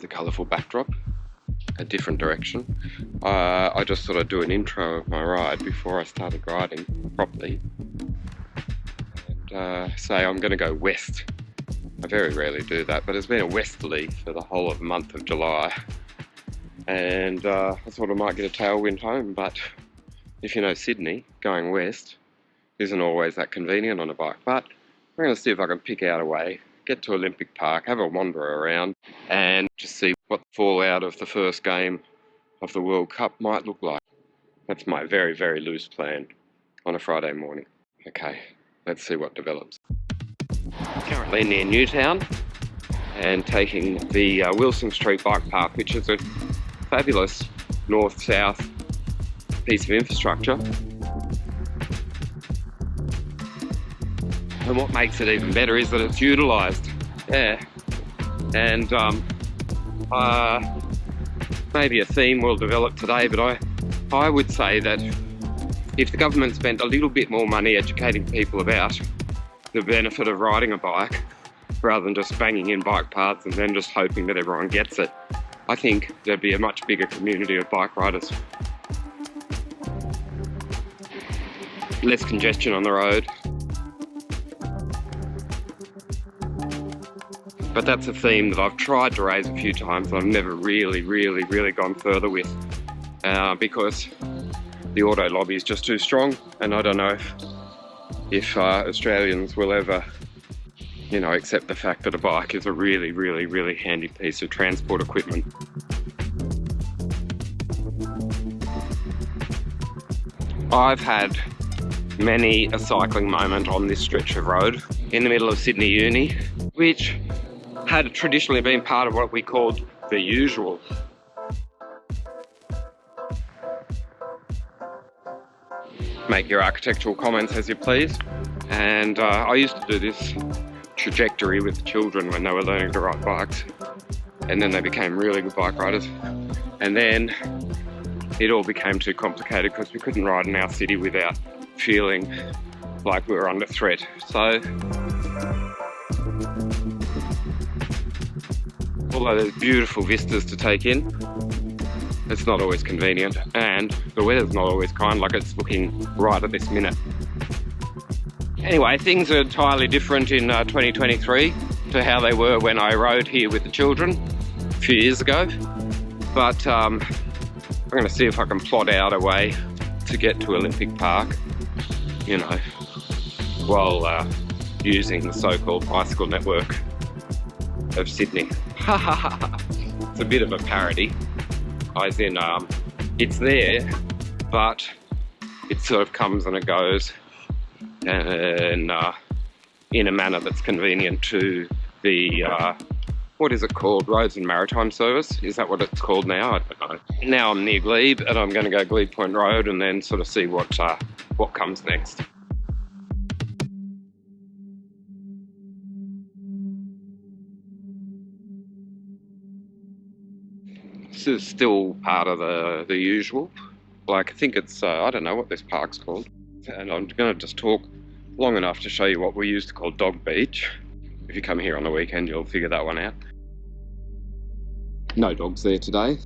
with a colourful backdrop, a different direction. I just sort of do an intro of my ride before I started riding properly, and say I'm going to go west. I very rarely do that, but it's been a westerly for the whole of the month of July, and I thought I might get a tailwind home, but if you know Sydney, going west isn't always that convenient on a bike. But I'm going to see if I can pick out a way, get to Olympic Park, have a wander around, and just see what the fallout of the first game of the World Cup might look like. That's my very, very loose plan on a Friday morning. Okay, let's see what develops. Currently near Newtown and taking the Wilson Street bike path, which is a fabulous north-south piece of infrastructure. And what makes it even better is that it's utilised. Yeah. And maybe a theme will develop today, but I would say that if the government spent a little bit more money educating people about the benefit of riding a bike, rather than just banging in bike paths and then just hoping that everyone gets it, I think there'd be a much bigger community of bike riders. Less congestion on the road. But that's a theme that I've tried to raise a few times and I've never really gone further with, because the auto lobby is just too strong, and I don't know if Australians will ever, you know, accept the fact that a bike is a really handy piece of transport equipment. I've had many a cycling moment on this stretch of road in the middle of Sydney Uni, which had traditionally been part of what we called the usual. Make your architectural comments as you please. And I used to do this trajectory with the children when they were learning to ride bikes, and then they became really good bike riders. And then it all became too complicated because we couldn't ride in our city without feeling like we were under threat. So although there's beautiful vistas to take in, it's not always convenient, and the weather's not always kind, like it's looking right at this minute. Anyway, things are entirely different in 2023 to how they were when I rode here with the children a few years ago. But I'm going to see if I can plot out a way to get to Olympic Park, you know, while using the so-called bicycle network of Sydney. It's a bit of a parody, as in it's there, but it sort of comes and it goes, and in a manner that's convenient to the what is it called, Roads and Maritime Service? Is that what it's called now? I don't know. Now I'm near Glebe, and I'm going to go Glebe Point Road and then sort of see what comes next. This is still part of the usual. Like, I think it's, I don't know what this park's called. And I'm going to just talk long enough to show you what we used to call Dog Beach. If you come here on the weekend, you'll figure that one out. No dogs there today.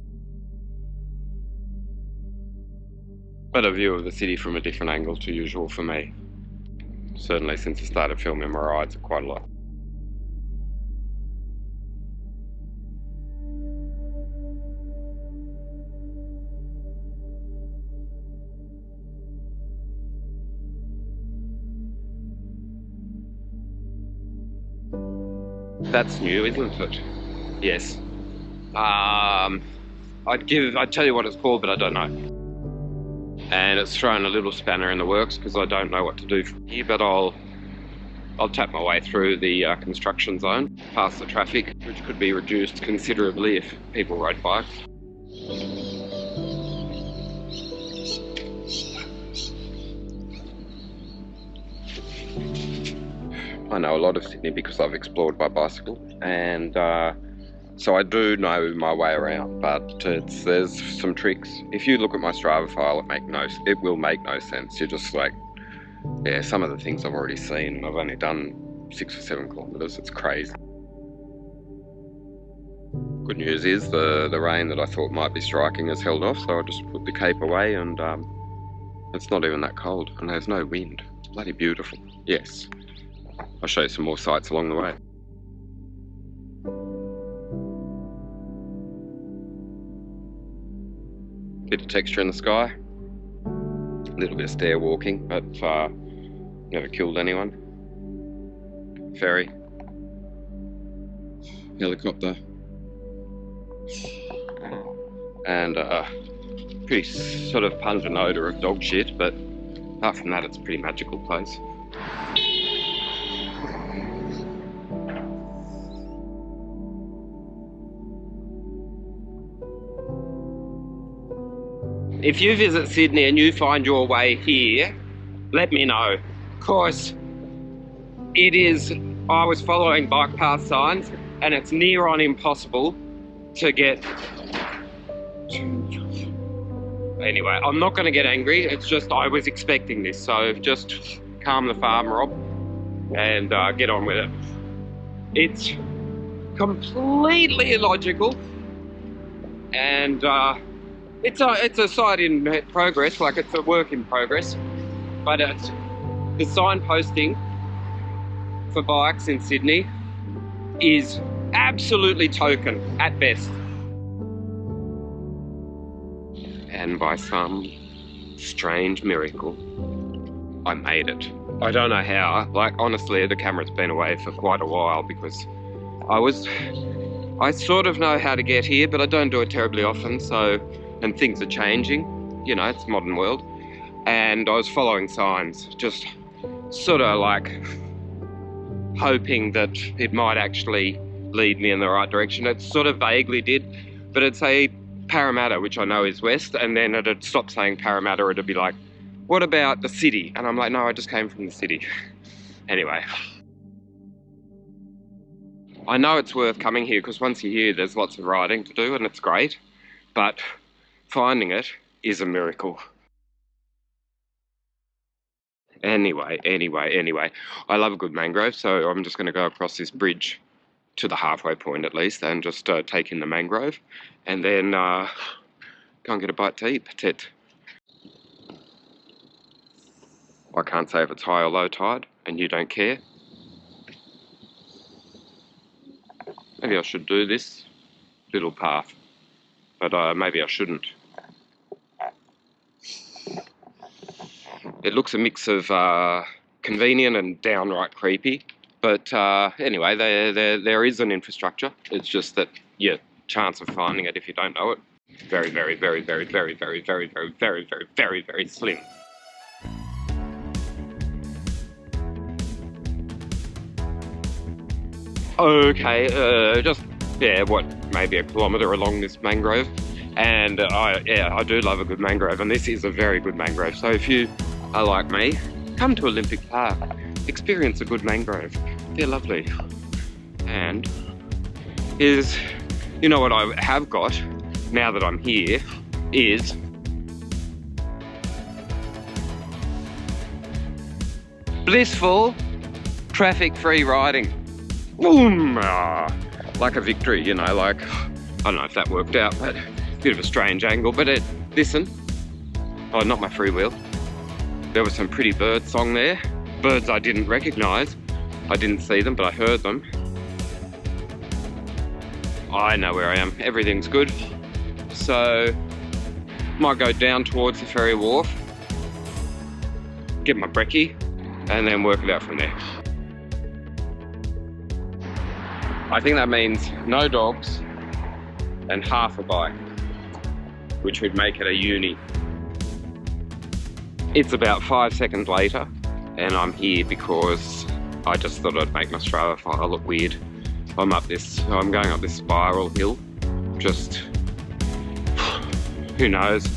But a view of the city from a different angle to usual for me. Certainly since I started filming my rides quite a lot. That's new, isn't it? Yes. I'd tell you what it's called, but I don't know. And it's thrown a little spanner in the works because I don't know what to do from here, but I'll tap my way through the construction zone, past the traffic, which could be reduced considerably if people rode bikes. I know a lot of Sydney because I've explored by bicycle, and so I do know my way around, but there's some tricks. If you look at my Strava file, it will make no sense. You're just like, yeah, some of the things I've already seen, and I've only done 6 or 7 kilometres. It's crazy. Good news is the rain that I thought might be striking has held off, so I just put the cape away, and it's not even that cold, and there's no wind. It's bloody beautiful. Yes. I'll show you some more sights along the way. Bit of texture in the sky. A little bit of stair walking, but never killed anyone. Ferry. Helicopter. And pretty sort of pungent odour of dog shit, but apart from that, it's a pretty magical place. If you visit Sydney and you find your way here, let me know. Of course, I was following bike path signs, and it's near on impossible to get. Anyway, I'm not going to get angry. It's just I was expecting this, so just calm the farm, Rob, and get on with it. It's completely illogical, and it's a site in progress, like it's a work in progress. But the signposting for bikes in Sydney is absolutely token at best. And by some strange miracle, I made it. I don't know how. Like, honestly, the camera's been away for quite a while because I sort of know how to get here, but I don't do it terribly often, so, and things are changing. You know, it's modern world. And I was following signs, just sort of like hoping that it might actually lead me in the right direction. It sort of vaguely did, but it'd say Parramatta, which I know is west, and then it'd stop saying Parramatta. It'd be like, what about the city? And I'm like, no, I just came from the city. Anyway, I know it's worth coming here because once you're here, there's lots of riding to do and it's great, but finding it is a miracle. Anyway, I love a good mangrove, so I'm just going to go across this bridge to the halfway point at least and just take in the mangrove and then go and get a bite to eat. That's it. I can't say if it's high or low tide, and you don't care. Maybe I should do this little path, but maybe I shouldn't. It looks a mix of convenient and downright creepy, but anyway, there is an infrastructure. It's just that your chance of finding it if you don't know it, very slim. Okay, just, maybe a kilometre along this mangrove. And I do love a good mangrove, and this is a very good mangrove. So if you are like me, come to Olympic Park, experience a good mangrove. They're lovely. And you know what I have got now that I'm here is blissful traffic-free riding. Boom! Like a victory, you know, like, I don't know if that worked out, but bit of a strange angle, but listen, oh, not my freewheel. There was some pretty bird song there. Birds I didn't recognise. I didn't see them, but I heard them. I know where I am. Everything's good. So, might go down towards the ferry wharf, get my brekkie, and then work it out from there. I think that means no dogs and half a bike, which would make it a uni. It's about 5 seconds later, and I'm here because I just thought I'd make my Strava file look weird. I'm going up this spiral hill, just, who knows?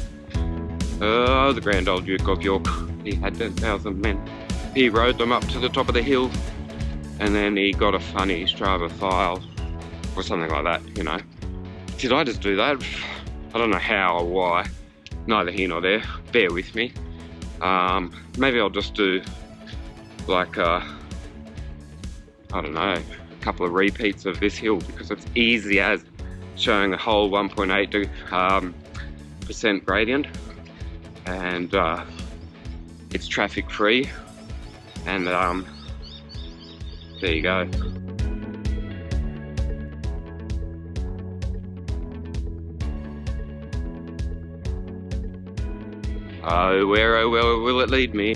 Oh, the grand old Duke of York, he had 10,000 men. He rode them up to the top of the hill, and then he got a funny Strava file, or something like that, you know. Did I just do that? I don't know how or why. Neither here nor there. Bear with me. Maybe I'll just do like I don't know, a couple of repeats of this hill because it's easy as showing a whole 1.8% gradient, and it's traffic free, and there you go. Oh, where will it lead me?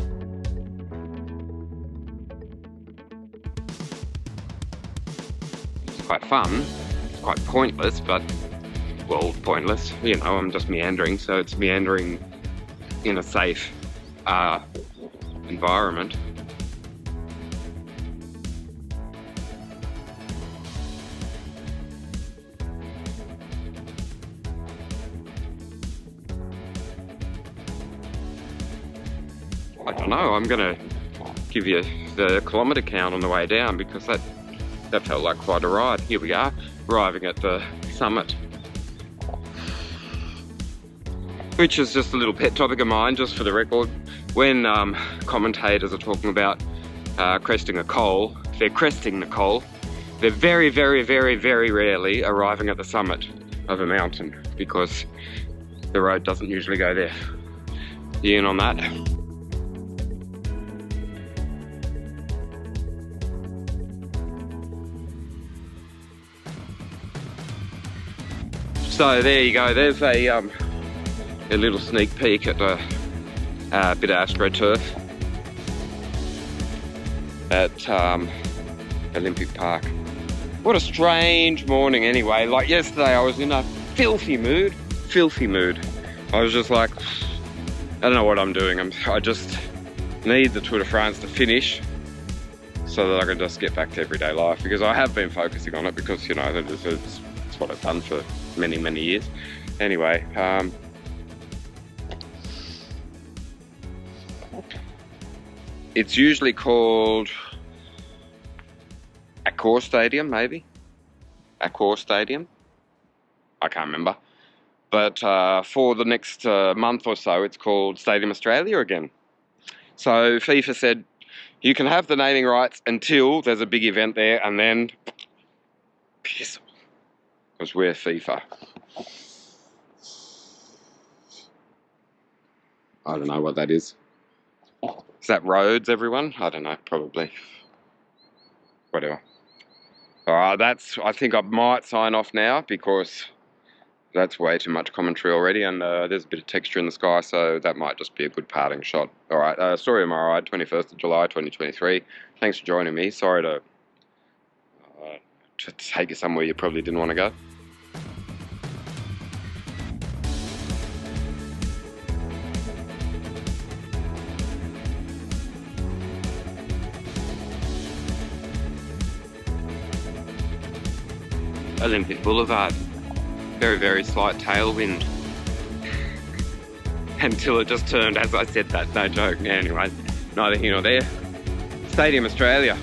It's quite fun, it's quite pointless, but, well, pointless, you know, I'm just meandering, so it's meandering in a safe environment. I don't know, I'm gonna give you the kilometre count on the way down, because that felt like quite a ride. Here we are, arriving at the summit, which is just a little pet topic of mine, just for the record. When commentators are talking about cresting a col, if they're cresting the col, they're very, very, very, very rarely arriving at the summit of a mountain, because the road doesn't usually go there. You in on that? So there you go, there's a little sneak peek at a bit of AstroTurf at Olympic Park. What a strange morning anyway. Like yesterday I was in a filthy mood. I was just like, I don't know what I'm doing. I just need the Tour de France to finish so that I can just get back to everyday life, because I have been focusing on it, because, you know, it's what I've done for many, many years. Anyway, it's usually called Accor Stadium, maybe? Accor Stadium? I can't remember. But for the next month or so, it's called Stadium Australia again. So FIFA said, you can have the naming rights until there's a big event there, and then piss off. Because we're FIFA. I don't know what that is. Is that roads, everyone? I don't know, probably. Whatever. Alright, I think I might sign off now, because that's way too much commentary already, and there's a bit of texture in the sky, so that might just be a good parting shot. Alright, story of my ride, 21st of July 2023. Thanks for joining me. Sorry to take you somewhere you probably didn't want to go. Olympic Boulevard. Very, very slight tailwind. Until it just turned as I said that, no joke. Anyway, neither here nor there. Stadium Australia.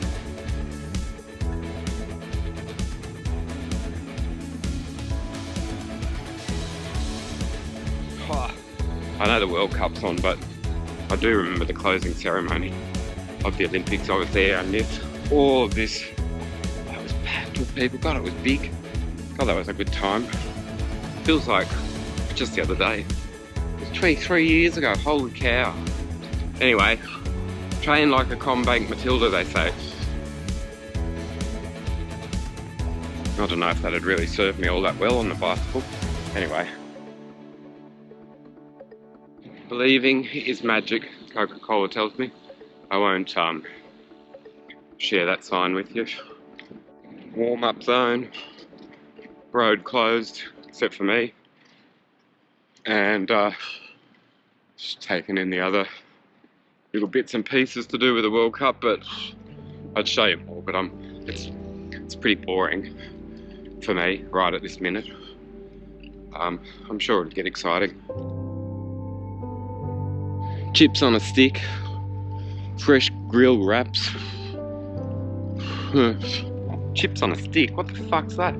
Oh, I know the World Cup's on, but I do remember the closing ceremony of the Olympics. I was there, and all of this, that was packed with people. God, it was big. God, that was a good time. Feels like just the other day. It was 23 years ago, holy cow. Anyway, train like a Combank Matilda, they say. I don't know if that'd really served me all that well on the bicycle. Anyway. Believing is magic, Coca-Cola tells me. I won't share that sign with you. Warm-up zone. Road closed, except for me. And just taking in the other little bits and pieces to do with the World Cup, but I'd show you more, but it's pretty boring for me right at this minute. I'm sure it'll get exciting. Chips on a stick, fresh grill wraps. Chips on a stick, what the fuck's that?